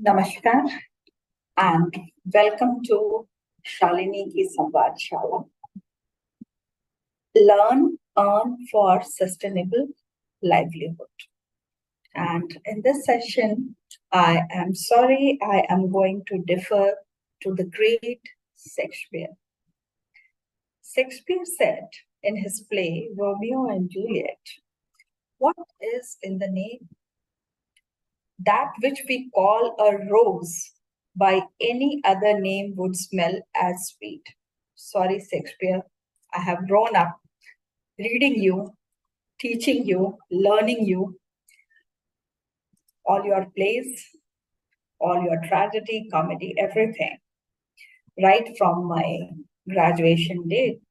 Namaskar and welcome to Shalini Ki Samvadshāla. Learn, earn for sustainable livelihood. And in this session, I am sorry, I am going to defer to the great Shakespeare. Shakespeare said in his play Romeo and Juliet, "What is in the name? That which we call a rose by any other name would smell as sweet." Sorry, Shakespeare, I have grown up reading you, teaching you, learning you, all your plays, all your tragedy, comedy, everything, right from my graduation date.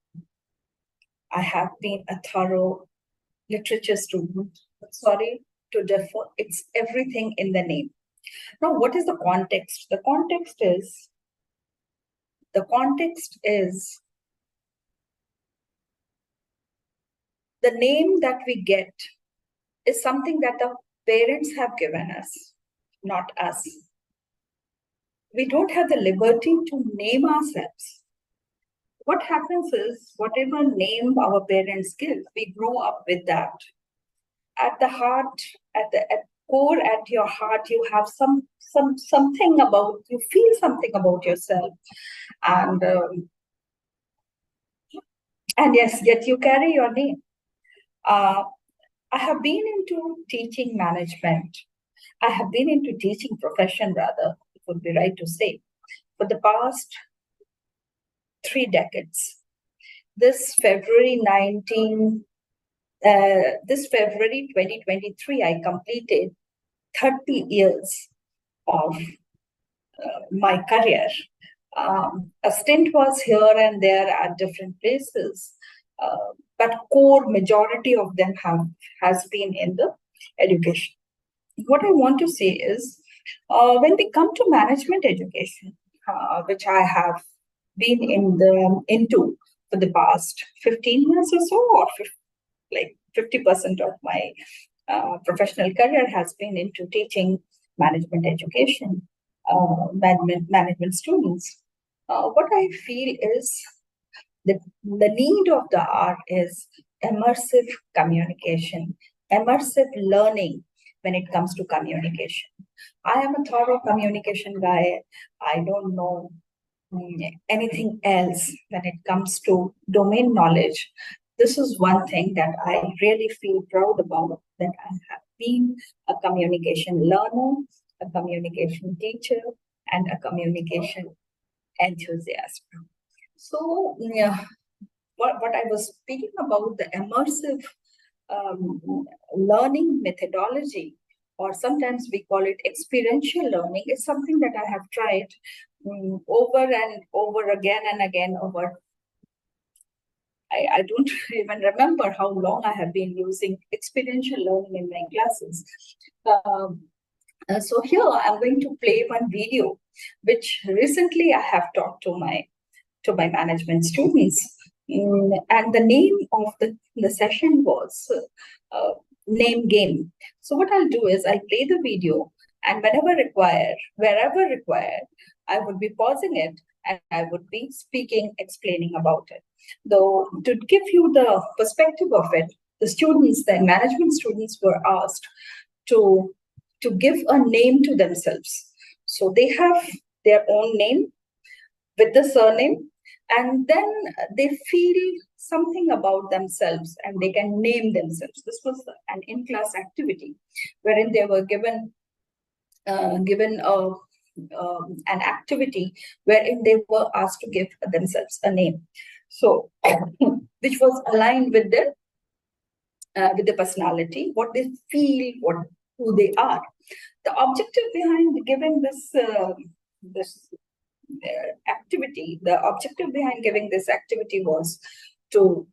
I have been a thorough literature student. Sorry to differ, it's everything in the name. Now, what is the context? The context is the name that we get is something that the parents have given us, not us. We don't have the liberty to name ourselves. What happens is, whatever name our parents give, we grow up with that. At the heart, at core, at your heart, you have something about, you feel something about yourself, and yes, yet you carry your name. I have been into teaching management. I have been into teaching profession, rather, it would be right to say, for the past 3 decades. This February 2023, I completed 30 years of my career. A stint was here and there at different places, but core majority of them has been in the education. What I want to say is, when we come to management education, which I have been into for the past 15 years or so, or like 50% of my professional career has been into teaching management education, management students. What I feel is the need of the hour is immersive communication, immersive learning when it comes to communication. I am a thorough communication guy. I don't know anything else when it comes to domain knowledge. This is one thing that I really feel proud about, that I have been a communication learner, a communication teacher, and a communication enthusiast. So, yeah, what I was speaking about, the immersive learning methodology, or sometimes we call it experiential learning, is something that I have tried over and over again and again over. I don't even remember how long I have been using experiential learning in my classes. So here I'm going to play one video, which recently I have taught to my management students. And the name of the session was Name Game. So what I'll do is I'll play the video, and whenever required, wherever required, I would be pausing it and I would be speaking, explaining about it. Though, to give you the perspective of it, the management students were asked to give a name to themselves. So they have their own name with the surname, and then they feel something about themselves and they can name themselves. This was an in-class activity wherein they were given an activity wherein they were asked to give themselves a name, so which was aligned with the personality, what they feel, who they are. The objective behind giving this activity, the objective behind giving this activity was to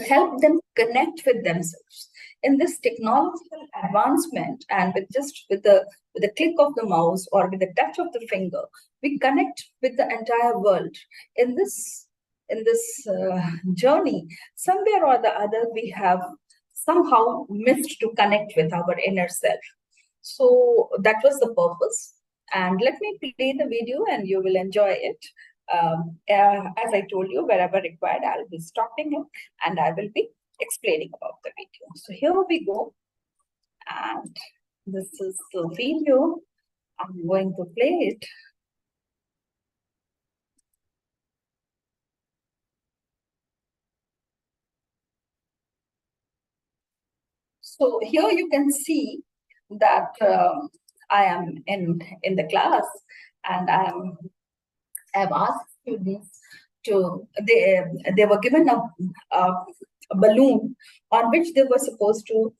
help them connect with themselves. In this technological advancement, and with the click of the mouse or with the touch of the finger, we connect with the entire world. In this journey, somewhere or the other, we have somehow missed to connect with our inner self. So that was the purpose. And let me play the video and you will enjoy it. As I told you, wherever required, I'll be stopping it and I will be explaining about the video. So here we go. And this is the video. I'm going to play it. So here you can see that I am in the class and I have asked students to, they were given a balloon on which they were supposed to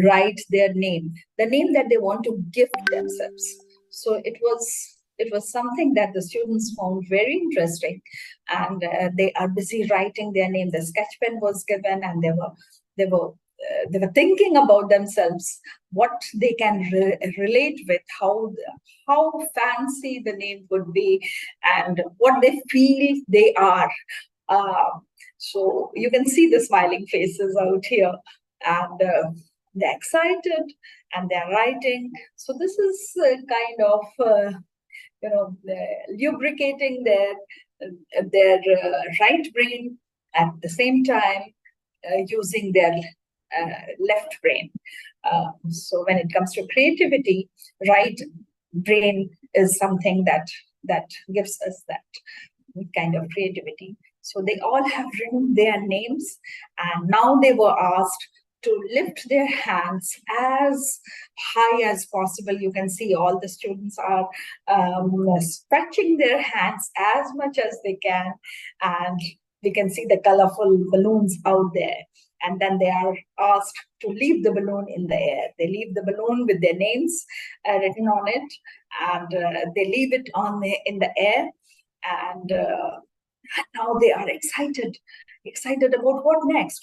write their name, the name that they want to gift themselves. So it was something that the students found very interesting, and they are busy writing their name. The sketch pen was given, and they were thinking about themselves, what they can relate with, how fancy the name would be, and what they feel they are. So you can see the smiling faces out here, and they're excited and they're writing. So this is kind of lubricating their right brain at the same time using their left brain. So when it comes to creativity, right brain is something that gives us that kind of creativity. So they all have written their names, and now they were asked to lift their hands as high as possible. You can see all the students are stretching their hands as much as they can, and we can see the colorful balloons out there. And then they are asked to leave the balloon in the air. They leave the balloon with their names written on it, and they leave it in the air. And now they are excited about what next.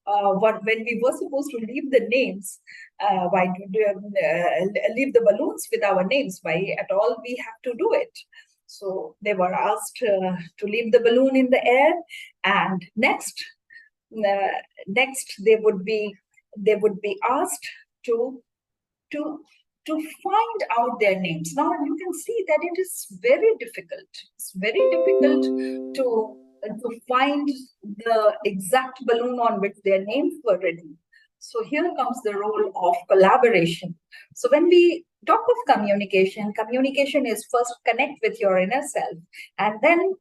When we were supposed to leave the names, why do we leave the balloons with our names? Why at all we have to do it? So they were asked to leave the balloon in the air, and next they would be asked to find out their names. Now you can see that it is very difficult. It's very difficult to find the exact balloon on which their names were written. So here comes the role of collaboration. So when we talk of communication is first connect with your inner self, and then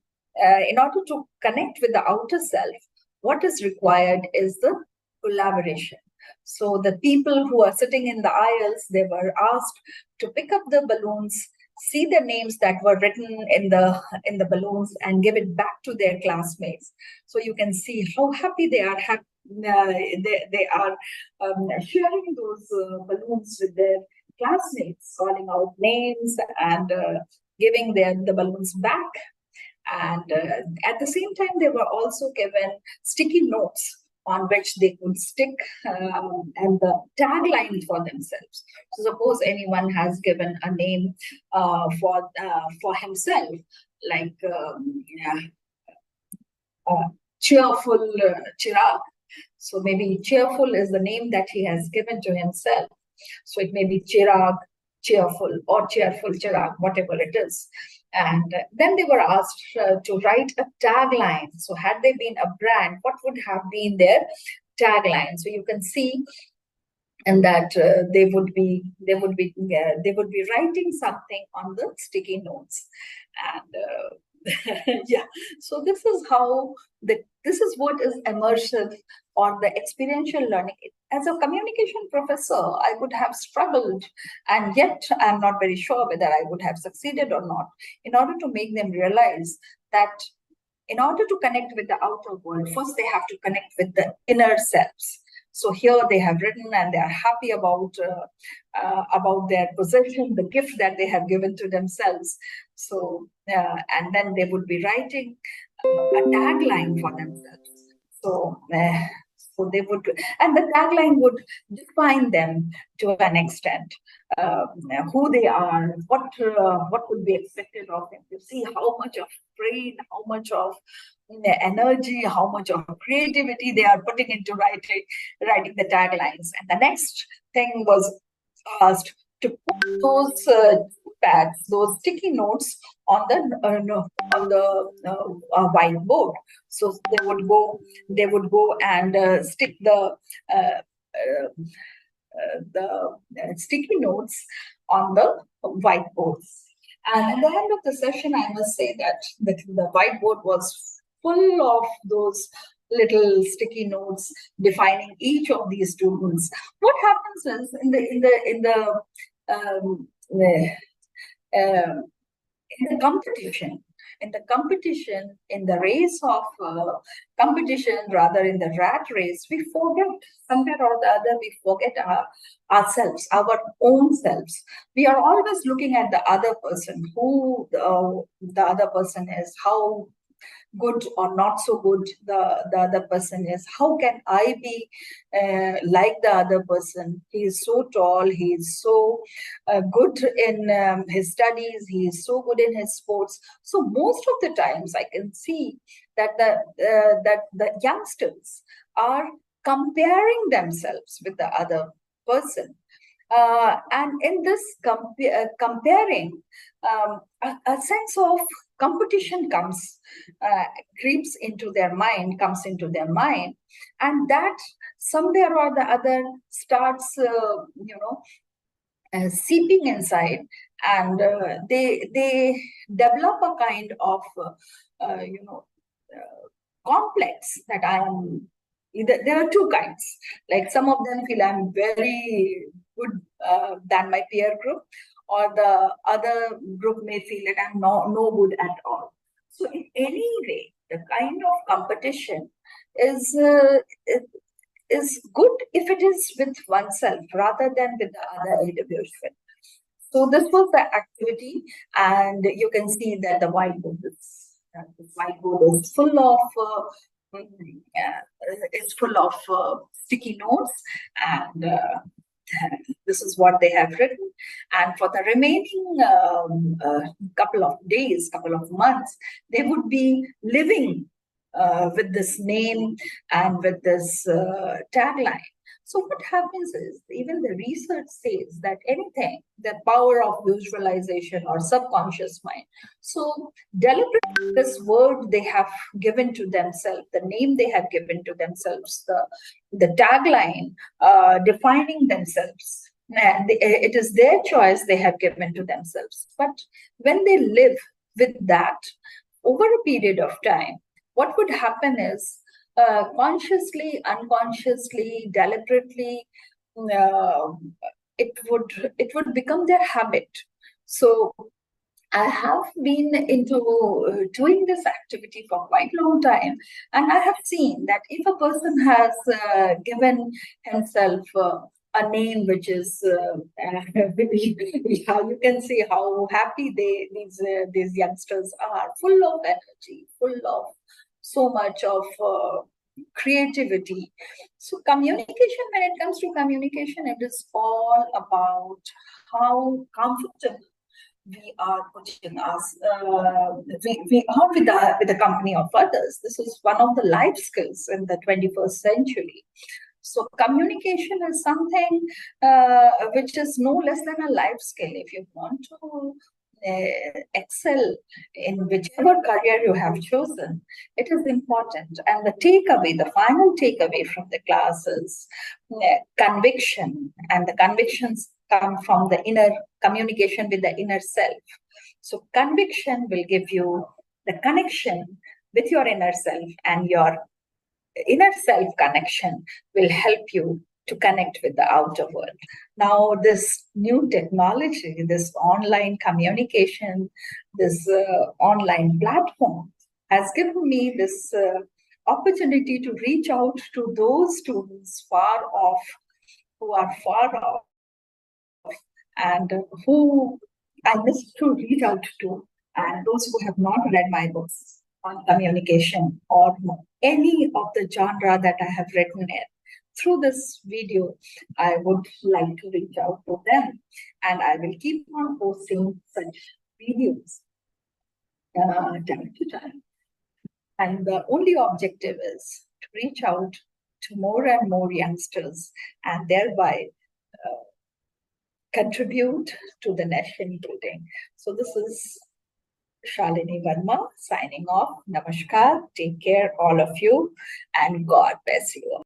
in order to connect with the outer self, what is required is the collaboration. So the people who are sitting in the aisles, they were asked to pick up the balloons, see the names that were written in the balloons, and give it back to their classmates. So you can see how happy they are. They are sharing those balloons with their classmates, calling out names and giving the balloons back. And at the same time, they were also given sticky notes on which they could stick and the tagline for themselves. So suppose anyone has given a name for himself, like cheerful Chirag. So maybe cheerful is the name that he has given to himself. So it may be Chirag, cheerful, or cheerful Chirag, whatever it is. And then they were asked to write a tagline. So had they been a brand, what would have been their tagline? So you can see, and that they would be writing something on the sticky notes. And yeah, so this is what is immersive or the experiential learning. As a communication professor, I would have struggled, and yet I'm not very sure whether I would have succeeded or not, in order to make them realize that in order to connect with the outer world, first they have to connect with the inner selves. So here they have written, and they are happy about their possession, the gift that they have given to themselves. So and then they would be writing a tagline for themselves. So so they would, and the tagline would define them to an extent, who they are, what would be expected of them. You see how much of brain, how much of energy, how much of creativity they are putting into writing the taglines. And the next thing was asked to put those pads, those sticky notes on the no, on the whiteboard. So they would go and stick the sticky notes on the whiteboards. And at the end of the session, I must say that the whiteboard was full of those little sticky notes defining each of these students. What happens is um, uh, in the competition, in the race of competition, rather in the rat race, we forget somewhere or the other, we forget ourselves, our own selves. We are always looking at the other person, who the other person is, how good or not so good the other person is. How can I be like the other person? He is so tall, he is so good in his studies, he is so good in his sports. So most of the times I can see that the youngsters are comparing themselves with the other person. And in this comparing, a sense of competition creeps into their mind, comes into their mind, and that somewhere or the other starts, seeping inside, and they develop a kind of, you know, complex that I am. There are two kinds. Like some of them feel I'm very good than my peer group, or the other group may feel that I'm no good at all. So in any way, the kind of competition is is good if it is with oneself rather than with the other individual. So this was the activity, and you can see that the whiteboard is full of sticky notes, and this is what they have written. And for the remaining couple of days, couple of months, they would be living with this name and with this tagline. So what happens is, even the research says that anything, the power of visualization or subconscious mind. So deliberately, this word they have given to themselves, the name they have given to themselves, the tagline defining themselves. It is their choice they have given to themselves. But when they live with that over a period of time, what would happen is, consciously, unconsciously, deliberately, uh, it would become their habit. So I have been into doing this activity for quite a long time, and I have seen that if a person has given himself a name which is, how you can see how happy these youngsters are, full of energy, full of so much of creativity. So communication, when it comes to communication, it is all about how comfortable we are putting us, we are with the company of others. This is one of the life skills in the 21st century. So communication is something which is no less than a life skill. If you want to excel in whichever career you have chosen, it is important. And the final takeaway from the class is conviction, and the convictions come from the inner communication with the inner self. So conviction will give you the connection with your inner self, and your inner self connection will help you to connect with the outer world. Now, this new technology, this online communication, this online platform has given me this opportunity to reach out to those students far off, who are far off, and who I wish to reach out to, and those who have not read my books on communication or any of the genre that I have written in. Through this video, I would like to reach out to them, and I will keep on posting such videos time to time. And the only objective is to reach out to more and more youngsters, and thereby contribute to the nation building. So this is Shalini Verma signing off. Namaskar. Take care, all of you, and God bless you.